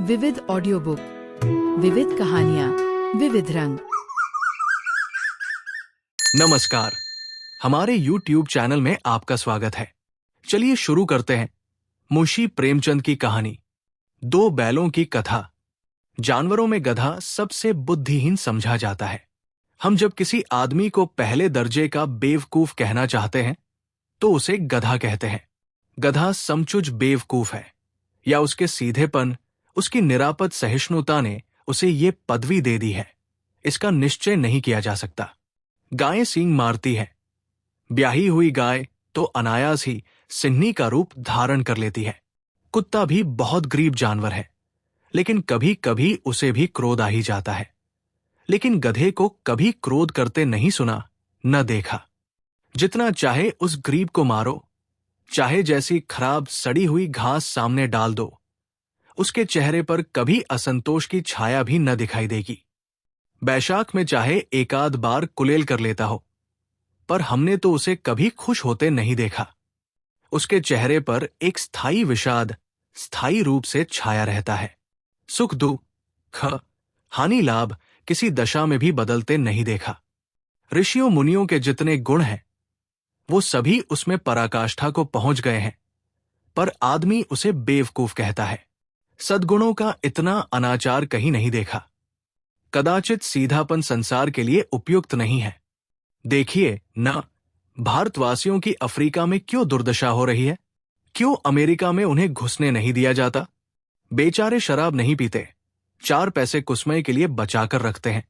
विविध audio book, विविध कहानियां, विविध रंग। नमस्कार, हमारे YouTube चैनल में आपका स्वागत है। चलिए शुरू करते हैं। मुंशी प्रेमचंद की कहानी दो बैलों की कथा। जानवरों में गधा सबसे बुद्धिहीन समझा जाता है। हम जब किसी आदमी को पहले दर्जे का बेवकूफ कहना चाहते हैं तो उसे गधा कहते हैं। गधा समचुज बेवकूफ है, या उसके सीधेपन, उसकी निरापद सहिष्णुता ने उसे ये पदवी दे दी है, इसका निश्चय नहीं किया जा सकता। गायें सींग मारती है। ब्याही हुई गाय तो अनायास ही सिन्नी का रूप धारण कर लेती है। कुत्ता भी बहुत गरीब जानवर है, लेकिन कभी कभी उसे भी क्रोध आ ही जाता है। लेकिन गधे को कभी क्रोध करते नहीं सुना, न देखा। जितना चाहे उस गरीब को मारो, चाहे जैसी खराब सड़ी हुई घास सामने डाल दो, उसके चेहरे पर कभी असंतोष की छाया भी न दिखाई देगी। बैशाख में चाहे एकाध बार कुलेल कर लेता हो, पर हमने तो उसे कभी खुश होते नहीं देखा। उसके चेहरे पर एक स्थायी विषाद स्थायी रूप से छाया रहता है। सुख दुख, हानि लाभ किसी दशा में भी बदलते नहीं देखा। ऋषियों मुनियों के जितने गुण हैं, वो सभी उसमें पराकाष्ठा को पहुंच गए हैं, पर आदमी उसे बेवकूफ कहता है। सद्गुणों का इतना अनाचार कहीं नहीं देखा। कदाचित सीधापन संसार के लिए उपयुक्त नहीं है। देखिए न, भारतवासियों की अफ्रीका में क्यों दुर्दशा हो रही है। क्यों अमेरिका में उन्हें घुसने नहीं दिया जाता। बेचारे शराब नहीं पीते, 4 पैसे कुसमय के लिए बचाकर रखते हैं।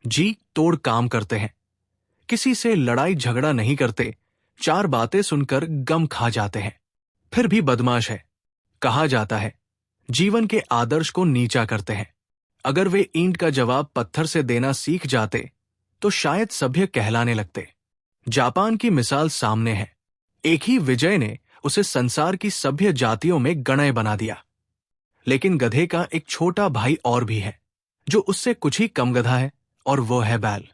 जी तोड़ काम करते हैं, किसी से लड़ाई झगड़ा नहीं करते, 4 बातें सुनकर गम खा जाते हैं। फिर भी बदमाश है। कहा जाता है जीवन के आदर्श को नीचा करते हैं। अगर वे ईंट का जवाब पत्थर से देना सीख जाते तो शायद सभ्य कहलाने लगते। जापान की मिसाल सामने है। एक ही विजय ने उसे संसार की सभ्य जातियों में गणय बना दिया। लेकिन गधे का एक छोटा भाई और भी है, जो उससे कुछ ही कम गधा है, और वो है बैल।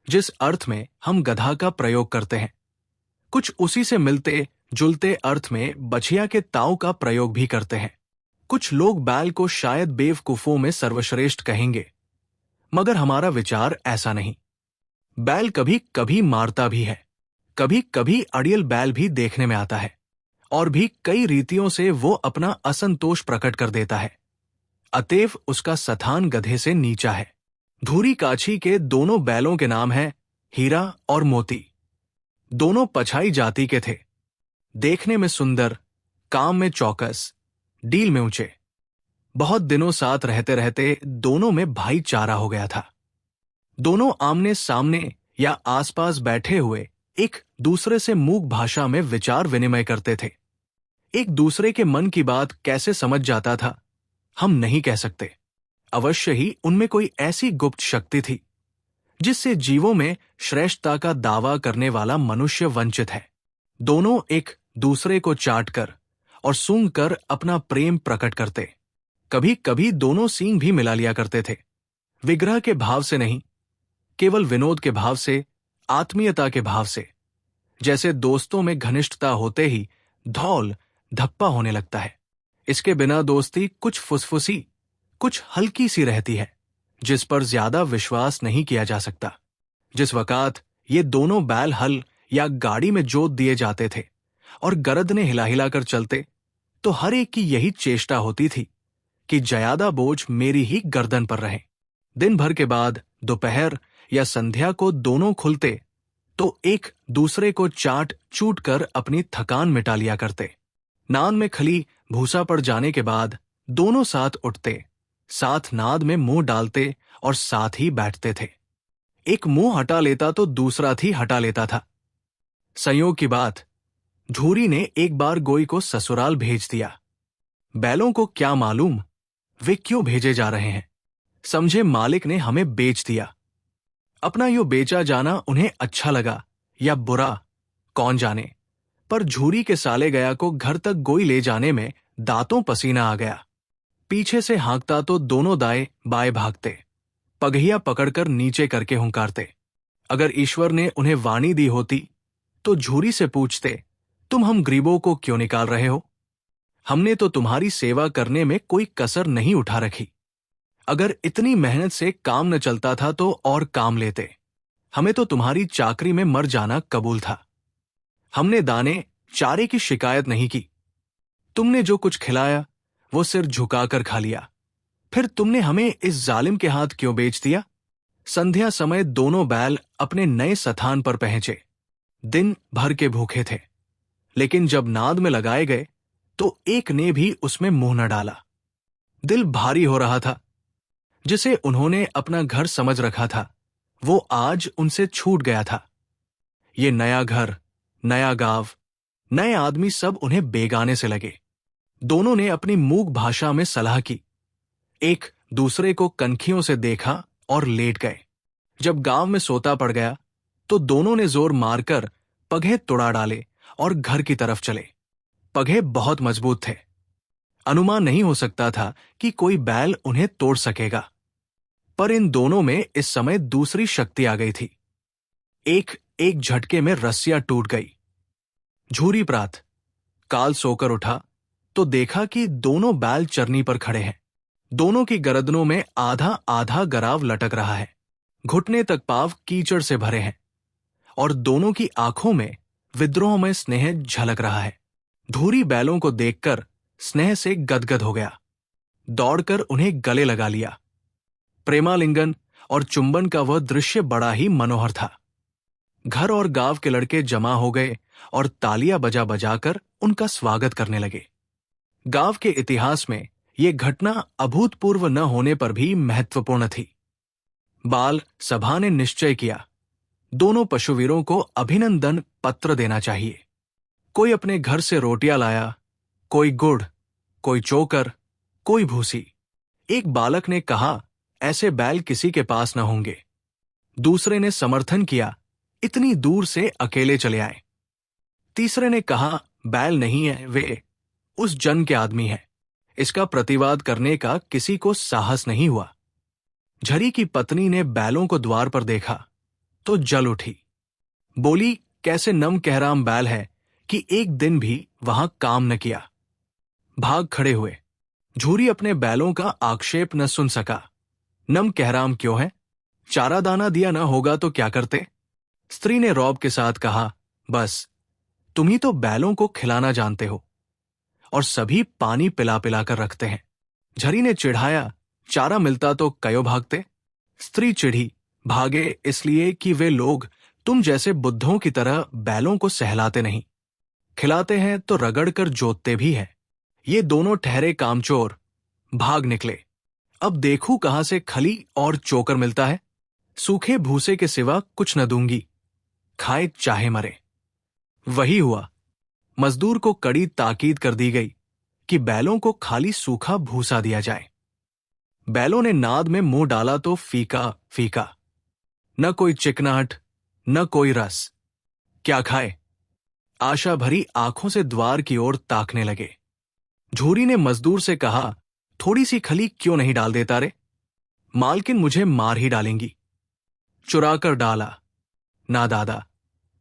जिस अर्थ में हम गधा का प्रयोग करते हैं, कुछ उसी से मिलते जुलते अर्थ में बछिया के ताऊ का प्रयोग भी करते हैं। कुछ लोग बैल को शायद बेवकूफों में सर्वश्रेष्ठ कहेंगे, मगर हमारा विचार ऐसा नहीं। बैल कभी कभी मारता भी है, कभी कभी अड़ियल बैल भी देखने में आता है, और भी कई रीतियों से वो अपना असंतोष प्रकट कर देता है। अतएव उसका स्थान गधे से नीचा है। धूरी काछी के दोनों बैलों के नाम हैं हीरा और मोती। दोनों पछाई जाति के थे, देखने में सुंदर, काम में चौकस, डील में ऊंचे। बहुत दिनों साथ रहते रहते दोनों में भाईचारा हो गया था। दोनों आमने सामने या आसपास बैठे हुए एक दूसरे से मूक भाषा में विचार विनिमय करते थे। एक दूसरे के मन की बात कैसे समझ जाता था, हम नहीं कह सकते। अवश्य ही उनमें कोई ऐसी गुप्त शक्ति थी जिससे जीवों में श्रेष्ठता का दावा करने वाला मनुष्य वंचित है। दोनों एक दूसरे को चाटकर और सूंघकर अपना प्रेम प्रकट करते। कभी कभी दोनों सींग भी मिला लिया करते थे। विग्रह के भाव से नहीं, केवल विनोद के भाव से, आत्मीयता के भाव से। जैसे दोस्तों में घनिष्ठता होते ही धौल धप्पा होने लगता है। इसके बिना दोस्ती कुछ फुसफुसी, कुछ हल्की सी रहती है, जिस पर ज्यादा विश्वास नहीं किया जा सकता। जिस वक़्त ये दोनों बैल हल या गाड़ी में जोत दिए जाते थे और गरद ने हिला हिला कर चलते, तो हर एक की यही चेष्टा होती थी कि ज्यादा बोझ मेरी ही गर्दन पर रहे। दिन भर के बाद दोपहर या संध्या को दोनों खुलते तो एक दूसरे को चाट चूट कर अपनी थकान मिटा लिया करते। नान में खली भूसा पड़ जाने के बाद दोनों साथ उठते, साथ नाद में मुंह डालते और साथ ही बैठते थे। एक मुंह हटा लेता तो दूसरा थी हटा लेता था। संयोग की बात, धूरी ने एक बार गोई को ससुराल भेज दिया। बैलों को क्या मालूम वे क्यों भेजे जा रहे हैं। समझे मालिक ने हमें बेच दिया। अपना यो बेचा जाना उन्हें अच्छा लगा या बुरा, कौन जाने, पर झूरी के साले गया को घर तक गोई ले जाने में दांतों पसीना आ गया। पीछे से हाँकता तो दोनों दाएं बाएं भागते, पगहिया पकड़कर नीचे करके हुंकारते। अगर ईश्वर ने उन्हें वाणी दी होती तो झूरी से पूछते, तुम हम गरीबों को क्यों निकाल रहे हो। हमने तो तुम्हारी सेवा करने में कोई कसर नहीं उठा रखी। अगर इतनी मेहनत से काम न चलता था तो और काम लेते। हमें तो तुम्हारी चाकरी में मर जाना कबूल था। हमने दाने चारे की शिकायत नहीं की। तुमने जो कुछ खिलाया वो सिर झुकाकर खा लिया। फिर तुमने हमें इस जालिम के हाथ क्यों बेच दिया? संध्या समय दोनों बैल अपने नए स्थान पर पहुंचे। दिन भर के भूखे थे, लेकिन जब नाद में लगाए गए तो एक ने भी उसमें मुंह न डाला। दिल भारी हो रहा था। जिसे उन्होंने अपना घर समझ रखा था वो आज उनसे छूट गया था। ये नया घर, नया गांव, नए आदमी सब उन्हें बेगाने से लगे। दोनों ने अपनी मूक भाषा में सलाह की। एक दूसरे को कनखियों से देखा और लेट गए। जब गांव में सोता पड़ गया तो दोनों ने जोर मारकर पगहे तुड़ा डाले और घर की तरफ चले। पगहे बहुत मजबूत थे। अनुमान नहीं हो सकता था कि कोई बैल उन्हें तोड़ सकेगा। पर इन दोनों में इस समय दूसरी शक्ति आ गई थी। एक एक झटके में रस्सियां टूट गई। झूरी प्रात काल सोकर उठा तो देखा कि दोनों बैल चरनी पर खड़े हैं। दोनों की गर्दनों में आधा आधा गराव लटक रहा है। घुटने तक पांव कीचड़ से भरे हैं और दोनों की आंखों में विद्रोह में स्नेह झलक रहा है। धूरी बैलों को देखकर स्नेह से गदगद हो गया। दौड़कर उन्हें गले लगा लिया। प्रेमालिंगन और चुंबन का वह दृश्य बड़ा ही मनोहर था। घर और गांव के लड़के जमा हो गए और तालियां बजा बजाकर उनका स्वागत करने लगे। गांव के इतिहास में यह घटना अभूतपूर्व न होने पर भी महत्वपूर्ण थी। बाल सभा ने निश्चय किया, दोनों पशुवीरों को अभिनंदन पत्र देना चाहिए। कोई अपने घर से रोटियां लाया, कोई गुड़, कोई चोकर, कोई भूसी। एक बालक ने कहा, ऐसे बैल किसी के पास न होंगे। दूसरे ने समर्थन किया, इतनी दूर से अकेले चले आए। तीसरे ने कहा, बैल नहीं है, वे उस जन के आदमी हैं। इसका प्रतिवाद करने का किसी को साहस नहीं हुआ। झरी की पत्नी ने बैलों को द्वार पर देखा तो जल उठी। बोली, कैसे नम कहराम बैल है कि एक दिन भी वहां काम न किया। भाग खड़े हुए। झूरी अपने बैलों का आक्षेप न सुन सका। नम कहराम क्यों है? चारा दाना दिया न होगा तो क्या करते? स्त्री ने रौब के साथ कहा, बस तुम ही तो बैलों को खिलाना जानते हो और सभी पानी पिला पिला कर रखते हैं। झरी ने चिढ़ाया, चारा मिलता तो कयो भागते। स्त्री चिढ़ी, भागे इसलिए कि वे लोग तुम जैसे बुद्धों की तरह बैलों को सहलाते नहीं। खिलाते हैं तो रगड़ कर जोतते भी हैं। ये दोनों ठहरे कामचोर भाग निकले। अब देखूं कहां से खली और चोकर मिलता है। सूखे भूसे के सिवा कुछ न दूंगी, खाए चाहे मरे। वही हुआ। मजदूर को कड़ी ताकीद कर दी गई कि बैलों को खाली सूखा भूसा दिया जाए। बैलों ने नाद में मुंह डाला तो फीका फीका, न कोई चिकनाहट, न कोई रस। क्या खाए? आशा भरी आंखों से द्वार की ओर ताकने लगे। झूरी ने मजदूर से कहा, थोड़ी सी खली क्यों नहीं डाल देता रे? मालकिन मुझे मार ही डालेंगी। चुरा कर डाला। ना दादा,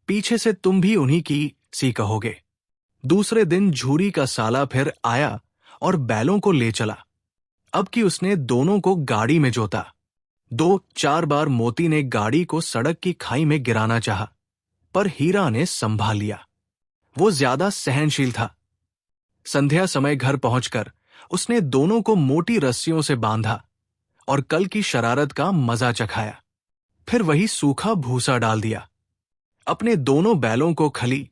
पीछे से तुम भी उन्हीं की सी कहोगे। दूसरे दिन झूरी का साला फिर आया और बैलों को ले चला। अब कि उसने दोनों को गाड़ी में जोता। 2-4 बार मोती ने गाड़ी को सड़क की खाई में गिराना चाहा, पर हीरा ने संभाल लिया। वो ज्यादा सहनशील था। संध्या समय घर पहुंचकर उसने दोनों को मोटी रस्सियों से बांधा और कल की शरारत का मजा चखाया। फिर वही सूखा भूसा डाल दिया। अपने दोनों बैलों को खली,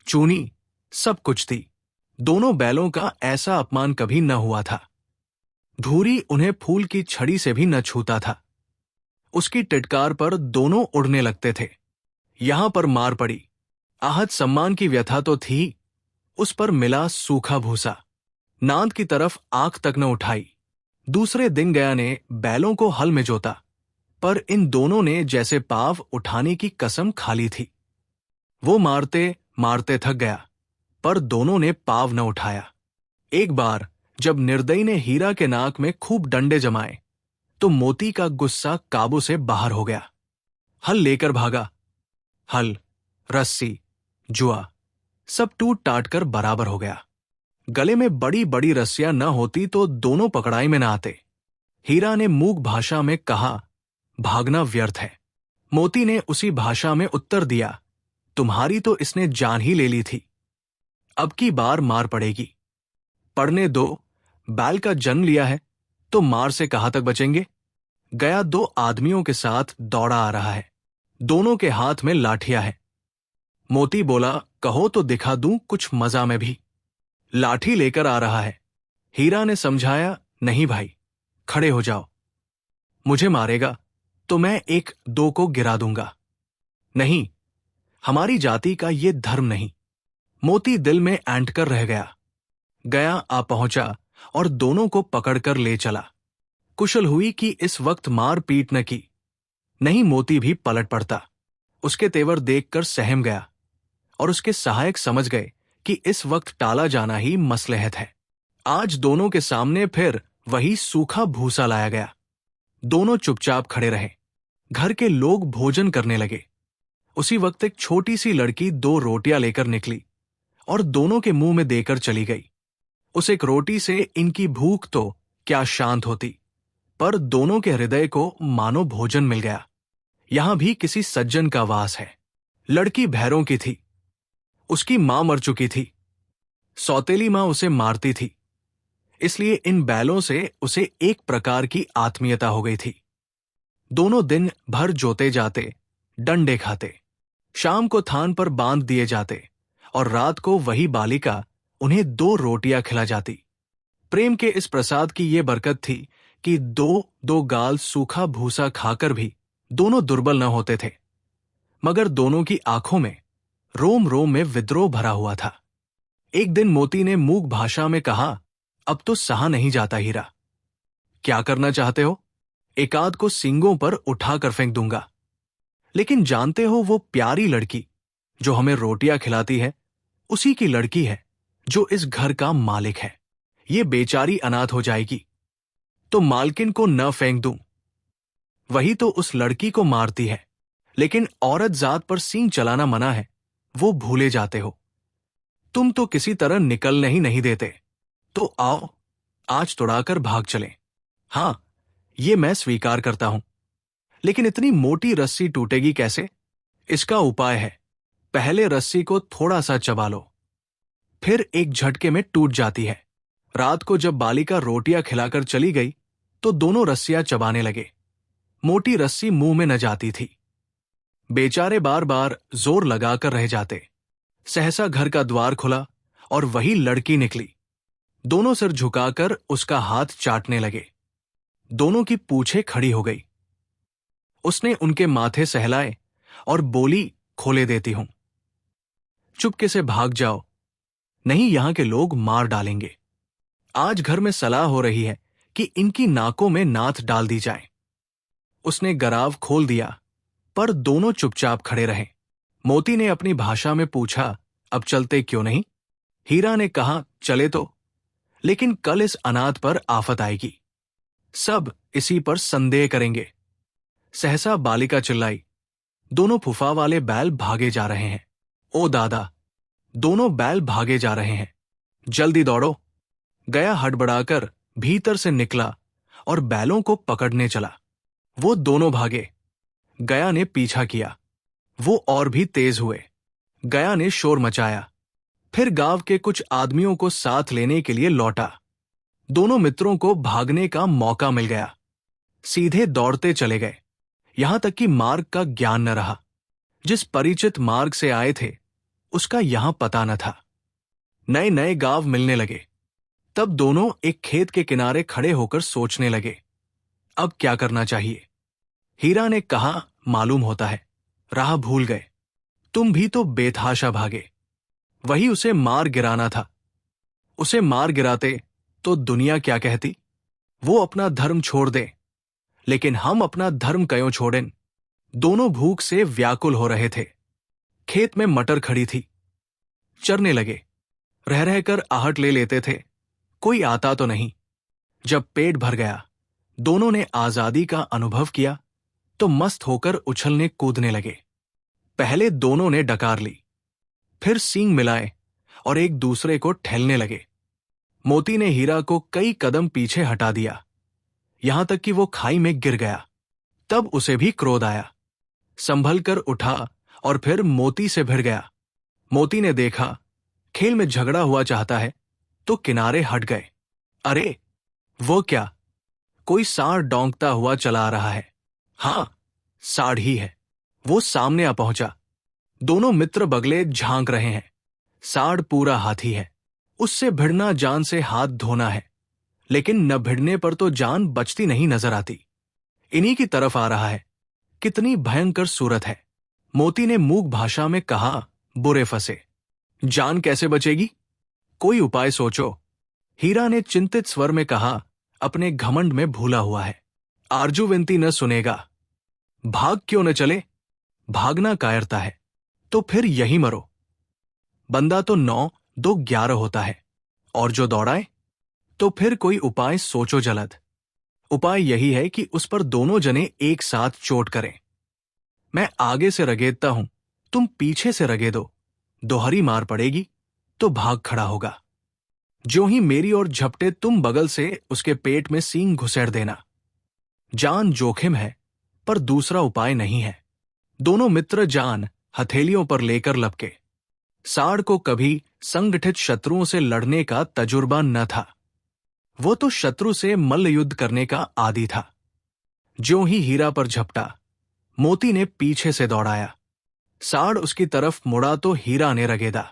चूनी, सब कुछ दी। दोनों बैलों का ऐसा अपमान कभी न हुआ था। धूरी उन्हें फूल की छड़ी से भी न छूता था। उसकी टिटकार पर दोनों उड़ने लगते थे। यहां पर मार पड़ी। आहत सम्मान की व्यथा तो थी, उस पर मिला सूखा भूसा। नांद की तरफ आंख तक न उठाई। दूसरे दिन गया ने बैलों को हल में जोता, पर इन दोनों ने जैसे पाव उठाने की कसम खा ली थी। वो मारते मारते थक गया, पर दोनों ने पाव न उठाया। एक बार जब निर्दयी ने हीरा के नाक में खूब डंडे जमाए तो मोती का गुस्सा काबू से बाहर हो गया। हल लेकर भागा। हल, रस्सी, जुआ सब टूट टाट कर बराबर हो गया। गले में बड़ी बड़ी रस्सियां न होती तो दोनों पकड़ाई में न आते। हीरा ने मूक भाषा में कहा, भागना व्यर्थ है। मोती ने उसी भाषा में उत्तर दिया, तुम्हारी तो इसने जान ही ले ली थी, अब की बार मार पड़ेगी। पढ़ने दो, बैल का जन्म लिया है तो मार से कहां तक बचेंगे। गया 2 आदमियों के साथ दौड़ा आ रहा है, दोनों के हाथ में लाठियां हैं। मोती बोला, कहो तो दिखा दूं कुछ मजा में भी। लाठी लेकर आ रहा है। हीरा ने समझाया, नहीं भाई, खड़े हो जाओ, मुझे मारेगा तो मैं 1-2 को गिरा दूंगा। नहीं, हमारी जाति का ये धर्म नहीं। मोती दिल में ऐंठ कर रह गया। गया आ पहुंचा और दोनों को पकड़कर ले चला। कुशल हुई कि इस वक्त मार पीट न की, नहीं मोती भी पलट पड़ता। उसके तेवर देखकर सहम गया और उसके सहायक समझ गए कि इस वक्त टाला जाना ही मसलहत है। आज दोनों के सामने फिर वही सूखा भूसा लाया गया। दोनों चुपचाप खड़े रहे। घर के लोग भोजन करने लगे। उसी वक्त एक छोटी सी लड़की 2 रोटियां लेकर निकली और दोनों के मुंह में देकर चली गई। उस एक रोटी से इनकी भूख तो क्या शांत होती, पर दोनों के हृदय को मानो भोजन मिल गया। यहां भी किसी सज्जन का वास है। लड़की भैरों की थी, उसकी मां मर चुकी थी। सौतेली मां उसे मारती थी, इसलिए इन बैलों से उसे एक प्रकार की आत्मीयता हो गई थी। दोनों दिन भर जोते जाते, डंडे खाते, शाम को थान पर बांध दिए जाते और रात को वही बालिका उन्हें 2 रोटियां खिला जाती। प्रेम के इस प्रसाद की ये बरकत थी कि 2 गाल सूखा भूसा खाकर भी दोनों दुर्बल न होते थे, मगर दोनों की आंखों में रोम रोम में विद्रोह भरा हुआ था। एक दिन मोती ने मूक भाषा में कहा, अब तो सहा नहीं जाता हीरा, क्या करना चाहते हो? एकाध को सींगों पर उठाकर फेंक दूंगा। लेकिन जानते हो वो प्यारी लड़की जो हमें रोटियां खिलाती है, उसी की लड़की है जो इस घर का मालिक है। ये बेचारी अनाथ हो जाएगी तो मालकिन को न फेंक दूं, वही तो उस लड़की को मारती है। लेकिन औरत जात पर सींग चलाना मना है, वो भूले जाते हो। तुम तो किसी तरह निकलने ही नहीं देते, तो आओ आज तुड़ाकर भाग चलें। हां, ये मैं स्वीकार करता हूं, लेकिन इतनी मोटी रस्सी टूटेगी कैसे? इसका उपाय है, पहले रस्सी को थोड़ा सा चबा लो, फिर एक झटके में टूट जाती है। रात को जब बालिका रोटियां खिलाकर चली गई तो दोनों रस्सियां चबाने लगे। मोटी रस्सी मुंह में न जाती थी। बेचारे बार बार जोर लगाकर रह जाते। सहसा घर का द्वार खुला और वही लड़की निकली। दोनों सिर झुकाकर उसका हाथ चाटने लगे। दोनों की पूंछें खड़ी हो गई। उसने उनके माथे सहलाए और बोली, खोले देती हूं, चुपके से भाग जाओ, नहीं यहां के लोग मार डालेंगे। आज घर में सलाह हो रही है कि इनकी नाकों में नाथ डाल दी जाए। उसने गराव खोल दिया, पर दोनों चुपचाप खड़े रहे। मोती ने अपनी भाषा में पूछा, अब चलते क्यों नहीं? हीरा ने कहा, चले तो, लेकिन कल इस अनाथ पर आफत आएगी, सब इसी पर संदेह करेंगे। सहसा बालिका चिल्लाई, दोनों फुफा वाले बैल भागे जा रहे हैं। ओ दादा, दोनों बैल भागे जा रहे हैं, जल्दी दौड़ो। गया हड़बड़ाकर भीतर से निकला और बैलों को पकड़ने चला। वो दोनों भागे। गया ने पीछा किया। वो और भी तेज हुए। गया ने शोर मचाया, फिर गांव के कुछ आदमियों को साथ लेने के लिए लौटा। दोनों मित्रों को भागने का मौका मिल गया। सीधे दौड़ते चले गए, यहां तक कि मार्ग का ज्ञान न रहा। जिस परिचित मार्ग से आए थे उसका यहां पता न था। नए नए गांव मिलने लगे। तब दोनों एक खेत के किनारे खड़े होकर सोचने लगे, अब क्या करना चाहिए। हीरा ने कहा, मालूम होता है राह भूल गए, तुम भी तो बेतहाशा भागे। वही उसे मार गिराना था। उसे मार गिराते तो दुनिया क्या कहती? वो अपना धर्म छोड़ दे, लेकिन हम अपना धर्म क्यों छोड़ें? दोनों भूख से व्याकुल हो रहे थे। खेत में मटर खड़ी थी। चरने लगे, रह रहकर आहट ले लेते थे, कोई आता तो नहीं। जब पेट भर गया, दोनों ने आजादी का अनुभव किया तो मस्त होकर उछलने कूदने लगे। पहले दोनों ने डकार ली, फिर सींग मिलाए और एक दूसरे को ठेलने लगे। मोती ने हीरा को कई कदम पीछे हटा दिया, यहां तक कि वो खाई में गिर गया। तब उसे भी क्रोध आया, संभल कर उठा और फिर मोती से भिड़ गया। मोती ने देखा खेल में झगड़ा हुआ चाहता है तो किनारे हट गए। अरे वो क्या, कोई सांड डौंकता हुआ चला आ रहा है। हां, सांड ही है। वो सामने आ पहुंचा। दोनों मित्र बगले झांक रहे हैं। सांड पूरा हाथी है, उससे भिड़ना जान से हाथ धोना है, लेकिन न भिड़ने पर तो जान बचती नहीं नजर आती। इन्हीं की तरफ आ रहा है। कितनी भयंकर सूरत है। मोती ने मूक भाषा में कहा, बुरे फंसे, जान कैसे बचेगी, कोई उपाय सोचो। हीरा ने चिंतित स्वर में कहा, अपने घमंड में भूला हुआ है, आरजू विनती न सुनेगा। भाग क्यों न चले, भागना कायरता है, तो फिर यही मरो। बंदा तो 9 2 11 होता है, और जो दौड़ाए, तो फिर कोई उपाय सोचो जलद। उपाय यही है कि उस पर दोनों जने एक साथ चोट करें। मैं आगे से रगेदता हूं, तुम पीछे से रगेदो, दोहरी मार पड़ेगी तो भाग खड़ा होगा। ज्यों ही मेरी ओर झपटे तुम बगल से उसके पेट में सींग घुसेड़ देना। जान जोखिम है, पर दूसरा उपाय नहीं है। दोनों मित्र जान हथेलियों पर लेकर लपके। सांड को कभी संगठित शत्रुओं से लड़ने का तजुर्बा न था। वो तो शत्रु से मल्ल युद्ध करने का आदी था। ज्यों ही हीरा पर झपटा, मोती ने पीछे से दौड़ाया। सांड उसकी तरफ मुड़ा तो हीरा ने रगेदा।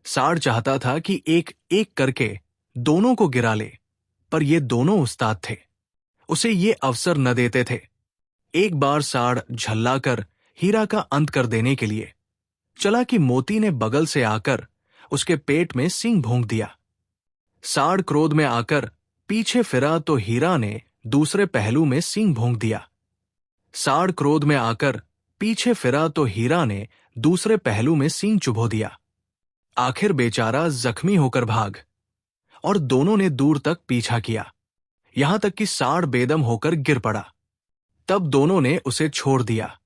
सांड चाहता था कि एक एक करके दोनों को गिरा ले, पर ये दोनों उस्ताद थे, उसे ये अवसर न देते थे। एक बार सांड झल्लाकर हीरा का अंत कर देने के लिए चला कि मोती ने बगल से आकर उसके पेट में सींग भोंक दिया। सांड क्रोध में आकर पीछे फिरा तो हीरा ने दूसरे पहलू में सींग भोंक दिया। सांड क्रोध में आकर पीछे फिरा तो हीरा ने दूसरे पहलू में सींग चुभो दिया। आखिर बेचारा जख्मी होकर भाग, और दोनों ने दूर तक पीछा किया, यहां तक कि सांड बेदम होकर गिर पड़ा। तब दोनों ने उसे छोड़ दिया।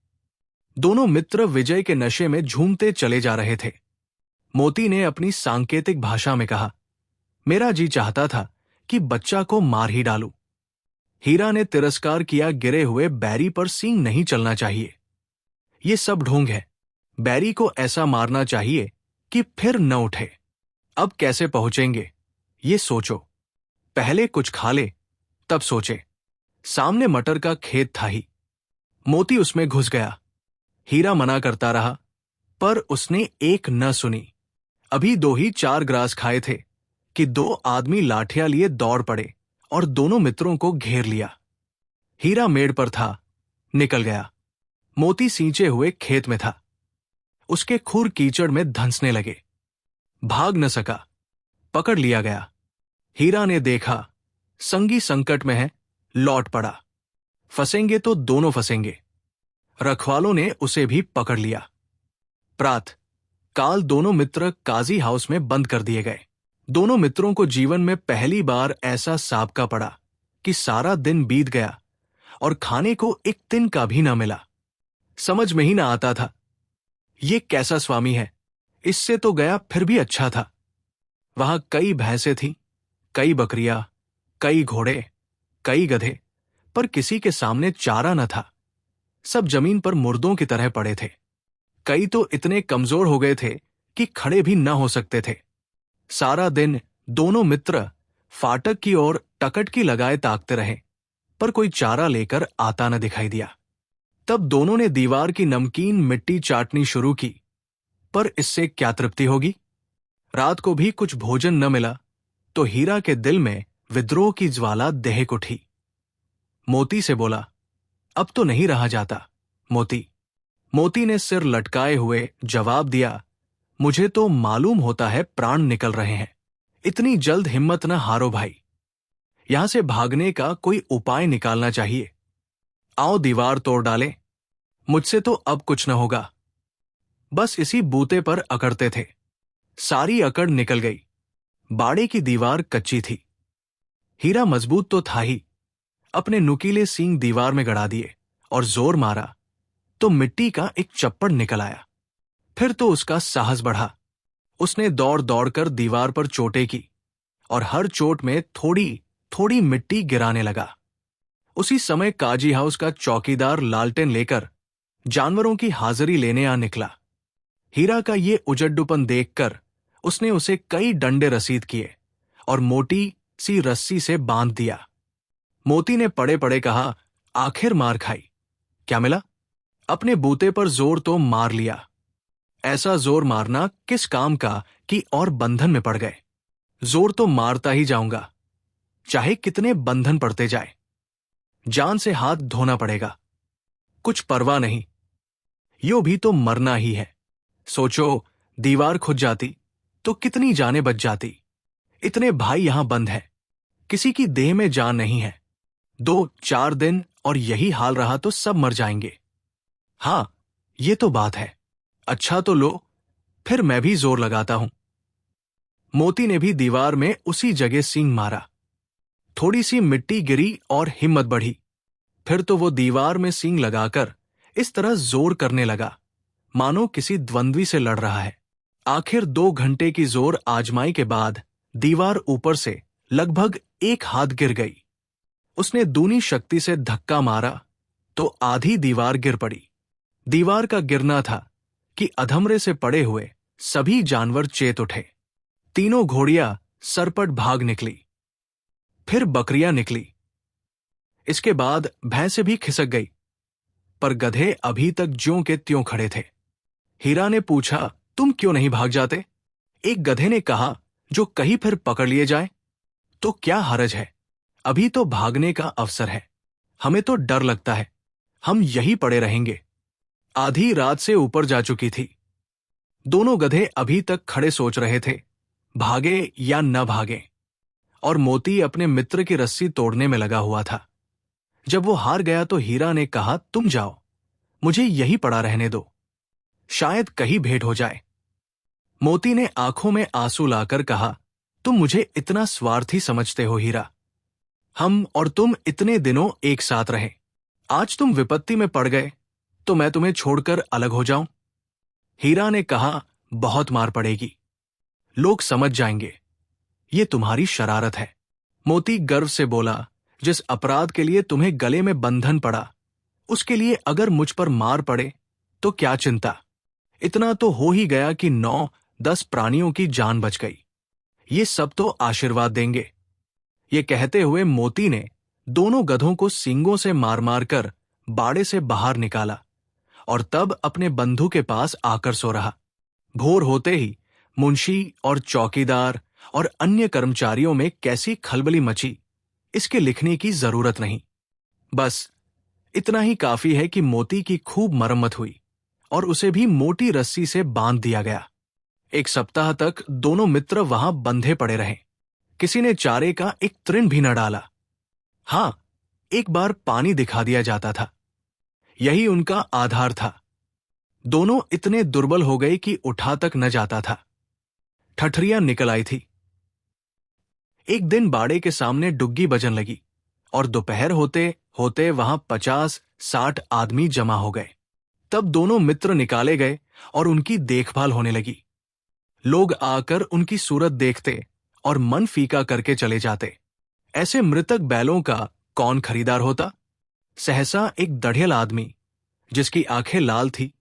दोनों मित्र विजय के नशे में झूमते चले जा रहे थे। मोती ने अपनी सांकेतिक भाषा में कहा, मेरा जी चाहता था कि बच्चा को मार ही डालूं। हीरा ने तिरस्कार किया, गिरे हुए बैरी पर सींग नहीं चलना चाहिए। ये सब ढोंग है। बैरी को ऐसा मारना चाहिए कि फिर न उठे। अब कैसे पहुंचेंगे, ये सोचो। पहले कुछ खा ले, तब सोचे। सामने मटर का खेत था ही। मोती उसमें घुस गया। हीरा मना करता रहा, पर उसने एक न सुनी। अभी 2 ही 4 ग्रास खाए थे कि 2 आदमी लाठियां लिए दौड़ पड़े और दोनों मित्रों को घेर लिया। हीरा मेड़ पर था, निकल गया। मोती सींचे हुए खेत में था। उसके खुर कीचड़ में धंसने लगे। भाग न सका, पकड़ लिया गया। हीरा ने देखा संगी संकट में है, लौट पड़ा। फंसेंगे तो दोनों फंसेंगे। रखवालों ने उसे भी पकड़ लिया। प्रात काल दोनों मित्र काजी हाउस में बंद कर दिए गए। दोनों मित्रों को जीवन में पहली बार ऐसा साबका पड़ा कि सारा दिन बीत गया और खाने को एक तिन का भी ना मिला। समझ में ही ना आता था, ये कैसा स्वामी है। इससे तो गया फिर भी अच्छा था। वहां कई भैंसें थीं, कई बकरियां, कई घोड़े, कई गधे, पर किसी के सामने चारा न था। सब जमीन पर मुर्दों की तरह पड़े थे। कई तो इतने कमजोर हो गए थे कि खड़े भी न हो सकते थे। सारा दिन दोनों मित्र फाटक की ओर टकटकी लगाए ताकते रहे, पर कोई चारा लेकर आता न दिखाई दिया। तब दोनों ने दीवार की नमकीन मिट्टी चाटनी शुरू की, पर इससे क्या तृप्ति होगी। रात को भी कुछ भोजन न मिला तो हीरा के दिल में विद्रोह की ज्वाला दहक उठी। मोती से बोला, अब तो नहीं रहा जाता मोती। मोती ने सिर लटकाए हुए जवाब दिया, मुझे तो मालूम होता है प्राण निकल रहे हैं। इतनी जल्द हिम्मत न हारो भाई। यहां से भागने का कोई उपाय निकालना चाहिए। आओ दीवार तोड़ डालें। मुझसे तो अब कुछ न होगा। बस इसी बूते पर अकड़ते थे। सारी अकड़ निकल गई। बाड़े की दीवार कच्ची थी। हीरा मजबूत तो था ही। अपने नुकीले सींग दीवार में गड़ा दिए और जोर मारा तो मिट्टी का एक चप्पड़ निकल आया। फिर तो उसका साहस बढ़ा। उसने दौड़ दौड़कर दीवार पर चोटें की और हर चोट में थोड़ी थोड़ी मिट्टी गिराने लगा। उसी समय काजी हाउस का चौकीदार लालटेन लेकर जानवरों की हाजिरी लेने आ निकला। हीरा का ये उजड्डुपन देखकर उसने उसे कई डंडे रसीद किए और मोटी सी रस्सी से बांध दिया। मोती ने पड़े पड़े कहा, आखिर मार खाई। क्या मिला? अपने बूते पर जोर तो मार लिया। ऐसा जोर मारना किस काम का कि और बंधन में पड़ गए। जोर तो मारता ही जाऊंगा, चाहे कितने बंधन पड़ते जाए। जान से हाथ धोना पड़ेगा, कुछ परवाह नहीं, यो भी तो मरना ही है। सोचो, दीवार खुद जाती तो कितनी जानें बच जाती। इतने भाई यहां बंद हैं, किसी की देह में जान नहीं है। 2-4 दिन और यही हाल रहा तो सब मर जाएंगे। हां, ये तो बात है। अच्छा तो लो, फिर मैं भी जोर लगाता हूं। मोती ने भी दीवार में उसी जगह सींग मारा। थोड़ी सी मिट्टी गिरी और हिम्मत बढ़ी। फिर तो वो दीवार में सींग लगाकर इस तरह जोर करने लगा मानो किसी द्वंद्वी से लड़ रहा है। आखिर 2 घंटे की जोर आजमाई के बाद दीवार ऊपर से लगभग 1 हाथ गिर गई। उसने दूनी शक्ति से धक्का मारा तो आधी दीवार गिर पड़ी। दीवार का गिरना था कि अधमरे से पड़े हुए सभी जानवर चेत उठे। तीनों घोड़ियां सरपट भाग निकली। फिर बकरियां निकली। इसके बाद भैंसें भी खिसक गई, पर गधे अभी तक ज्यों के त्यों खड़े थे। हीरा ने पूछा, तुम क्यों नहीं भाग जाते? एक गधे ने कहा, जो कहीं फिर पकड़ लिए जाए तो क्या हरज है, अभी तो भागने का अवसर है। हमें तो डर लगता है, हम यही पड़े रहेंगे। आधी रात से ऊपर जा चुकी थी। दोनों गधे अभी तक खड़े सोच रहे थे, भागे या न भागे। और मोती अपने मित्र की रस्सी तोड़ने में लगा हुआ था। जब वो हार गया तो हीरा ने कहा, तुम जाओ, मुझे यही पड़ा रहने दो, शायद कहीं भेंट हो जाए। मोती ने आंखों में आंसू लाकर कहा, तुम मुझे इतना स्वार्थी समझते हो हीरा। हम और तुम इतने दिनों एक साथ रहे, आज तुम विपत्ति में पड़ गए तो मैं तुम्हें छोड़कर अलग हो जाऊं? हीरा ने कहा, बहुत मार पड़ेगी, लोग समझ जाएंगे, ये तुम्हारी शरारत है। मोती गर्व से बोला, जिस अपराध के लिए तुम्हें गले में बंधन पड़ा, उसके लिए अगर मुझ पर मार पड़े तो क्या चिंता। इतना तो हो ही गया कि 9-10 प्राणियों की जान बच गई। ये सब तो आशीर्वाद देंगे। ये कहते हुए मोती ने दोनों गधों को सींगों से मार मार कर बाड़े से बाहर निकाला और तब अपने बंधु के पास आकर सो रहा। भोर होते ही मुंशी और चौकीदार और अन्य कर्मचारियों में कैसी खलबली मची, इसके लिखने की जरूरत नहीं। बस इतना ही काफी है कि मोती की खूब मरम्मत हुई और उसे भी मोटी रस्सी से बांध दिया गया। 1 सप्ताह तक दोनों मित्र वहां बंधे पड़े रहे। किसी ने चारे का एक तृण भी न डाला। हां, एक बार पानी दिखा दिया जाता था, यही उनका आधार था। दोनों इतने दुर्बल हो गए कि उठा तक न जाता था। ठठरियां निकल आई थी। एक दिन बाड़े के सामने डुग्गी बजन लगी और दोपहर होते होते वहां 50-60 आदमी जमा हो गए। तब दोनों मित्र निकाले गए और उनकी देखभाल होने लगी। लोग आकर उनकी सूरत देखते और मन फीका करके चले जाते। ऐसे मृतक बैलों का कौन खरीदार होता? सहसा एक दढ़ियल आदमी, जिसकी आंखें लाल थी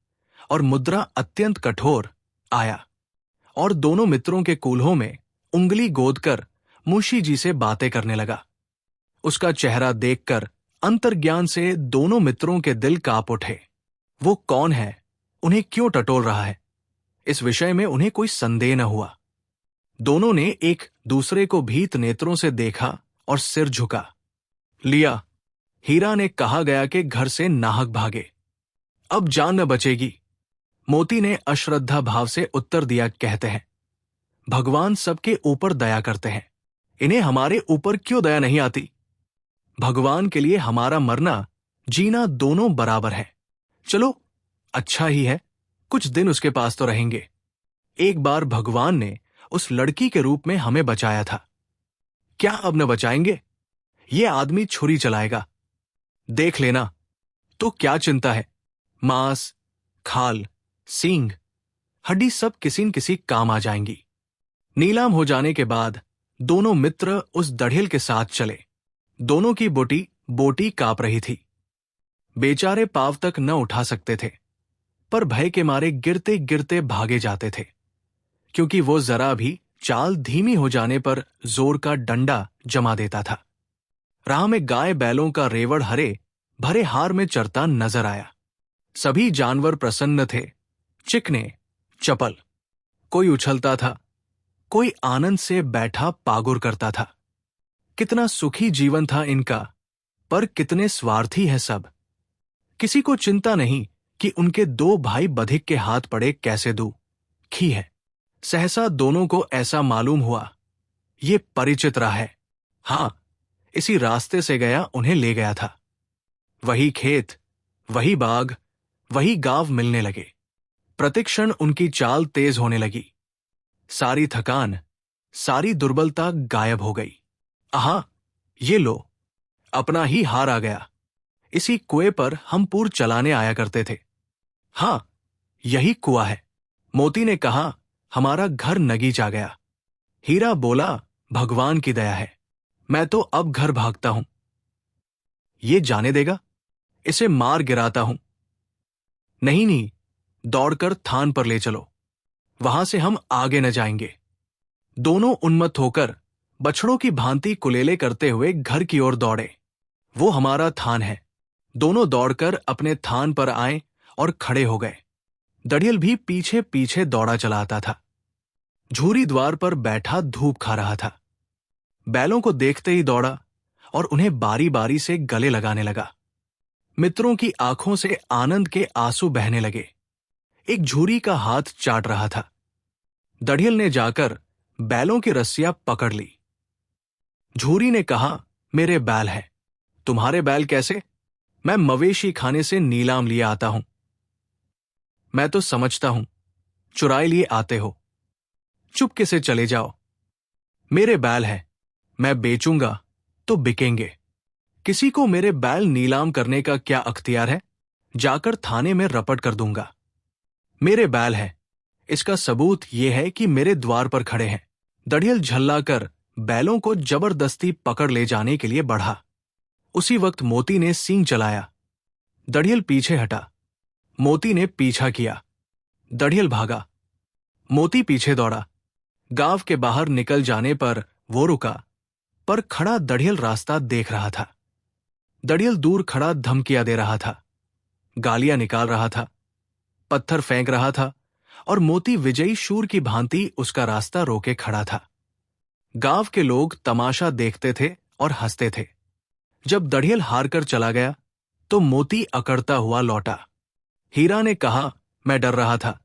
और मुद्रा अत्यंत कठोर, आया और दोनों मित्रों के कूल्हों में उंगली गोदकर मुंशी जी से बातें करने लगा। उसका चेहरा देखकर अंतर्ज्ञान से दोनों मित्रों के दिल कांप उठे। वो कौन है, उन्हें क्यों टटोल रहा है, इस विषय में उन्हें कोई संदेह न हुआ। दोनों ने एक दूसरे को भीत नेत्रों से देखा और सिर झुका लिया। हीरा ने कहा गया कि घर से नाहक भागे, अब जान न बचेगी। मोती ने अश्रद्धा भाव से उत्तर दिया, कहते हैं भगवान सबके ऊपर दया करते हैं, इन्हें हमारे ऊपर क्यों दया नहीं आती? भगवान के लिए हमारा मरना जीना दोनों बराबर है। चलो अच्छा ही है, कुछ दिन उसके पास तो रहेंगे। एक बार भगवान ने उस लड़की के रूप में हमें बचाया था, क्या अब न बचाएंगे? ये आदमी छुरी चलाएगा, देख लेना। तो क्या चिंता है, मांस, खाल, सींग, हड्डी सब किसी न किसी काम आ जाएंगी। नीलाम हो जाने के बाद दोनों मित्र उस दढ़ियल के साथ चले। दोनों की बोटी कांप रही थी। बेचारे पांव तक न उठा सकते थे, पर भय के मारे गिरते गिरते भागे जाते थे, क्योंकि वो जरा भी चाल धीमी हो जाने पर जोर का डंडा जमा देता था। राह में गाय बैलों का रेवड़ हरे भरे हार में चरता नजर आया। सभी जानवर प्रसन्न थे, चिकने, चपल। कोई उछलता था, कोई आनंद से बैठा पागुर करता था। कितना सुखी जीवन था इनका, पर कितने स्वार्थी है सब। किसी को चिंता नहीं कि उनके दो भाई बधिक के हाथ पड़े कैसे दूं। खी है। सहसा दोनों को ऐसा मालूम हुआ, ये परिचित राह है। हां, इसी रास्ते से गया उन्हें ले गया था। वही खेत, वही बाग, वही गांव मिलने लगे। प्रतिक्षण उनकी चाल तेज होने लगी। सारी थकान, सारी दुर्बलता गायब हो गई। आहा, ये लो, अपना ही हार आ गया। इसी कुएं पर हम पूर चलाने आया करते थे। हां, यही कुआं है। मोती ने कहा, हमारा घर नगीच आ गया। हीरा बोला, भगवान की दया है, मैं तो अब घर भागता हूं। ये जाने देगा? इसे मार गिराता हूं। नहीं नहीं, दौड़कर थान पर ले चलो, वहां से हम आगे न जाएंगे। दोनों उन्मत्त होकर बछड़ों की भांति कुलेले करते हुए घर की ओर दौड़े। वो हमारा थान है। दोनों दौड़कर अपने थान पर आए और खड़े हो गए। दड़ियल भी पीछे पीछे दौड़ा चला आता था। झूरी द्वार पर बैठा धूप खा रहा था। बैलों को देखते ही दौड़ा और उन्हें बारी बारी से गले लगाने लगा। मित्रों की आंखों से आनंद के आंसू बहने लगे। एक झूरी का हाथ चाट रहा था। दड़ियल ने जाकर बैलों की रस्सियां पकड़ ली। झूरी ने कहा, मेरे बैल है। तुम्हारे बैल कैसे? मैं मवेशी खाने से नीलाम लिए आता हूं। मैं तो समझता हूं चुराए लिए आते हो। चुपके से चले जाओ। मेरे बैल है, मैं बेचूंगा तो बिकेंगे। किसी को मेरे बैल नीलाम करने का क्या अख्तियार है? जाकर थाने में रपट कर दूंगा। मेरे बैल है, इसका सबूत यह है कि मेरे द्वार पर खड़े हैं। दड़ियल झल्लाकर बैलों को जबरदस्ती पकड़ ले जाने के लिए बढ़ा। उसी वक्त मोती ने सींग चलाया। दड़ियल पीछे हटा। मोती ने पीछा किया। दड़ियल भागा। मोती पीछे दौड़ा। गांव के बाहर निकल जाने पर वो रुका, पर खड़ा दड़ियल रास्ता देख रहा था। दड़ियल दूर खड़ा धमकियां दे रहा था, गालियां निकाल रहा था, पत्थर फेंक रहा था, और मोती विजयी शूर की भांति उसका रास्ता रोके खड़ा था। गांव के लोग तमाशा देखते थे और हंसते थे। जब दड़ियल हार कर चला गया तो मोती अकड़ता हुआ लौटा। हीरा ने कहा, मैं डर रहा था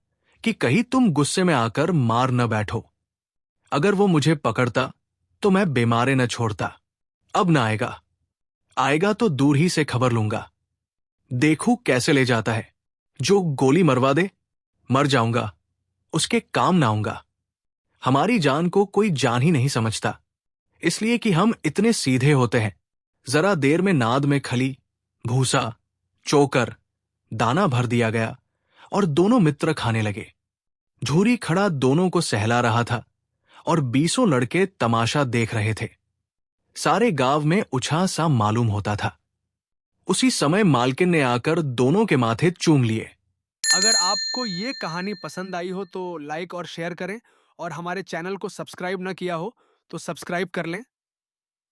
कि कहीं तुम गुस्से में आकर मार न बैठो। अगर वो मुझे पकड़ता तो मैं बीमारे न छोड़ता। अब न आएगा। आएगा तो दूर ही से खबर लूंगा। देखूं कैसे ले जाता है। जो गोली मरवा दे, मर जाऊंगा, उसके काम ना आऊंगा। हमारी जान को कोई जान ही नहीं समझता, इसलिए कि हम इतने सीधे होते हैं। जरा देर में नाद में खली, भूसा, चोकर, दाना भर दिया गया और दोनों मित्र खाने लगे। झूरी खड़ा दोनों को सहला रहा था और 20 लड़के तमाशा देख रहे थे। सारे गांव में उछाह सा मालूम होता था। उसी समय मालकिन ने आकर दोनों के माथे चूम लिए। अगर आपको ये कहानी पसंद आई हो तो लाइक और शेयर करें, और हमारे चैनल को सब्सक्राइब ना किया हो तो सब्सक्राइब कर लें।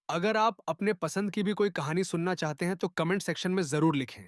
अगर आप अपने पसंद की भी कोई कहानी सुनना चाहते हैं तो कमेंट सेक्शन में ज़रूर लिखें।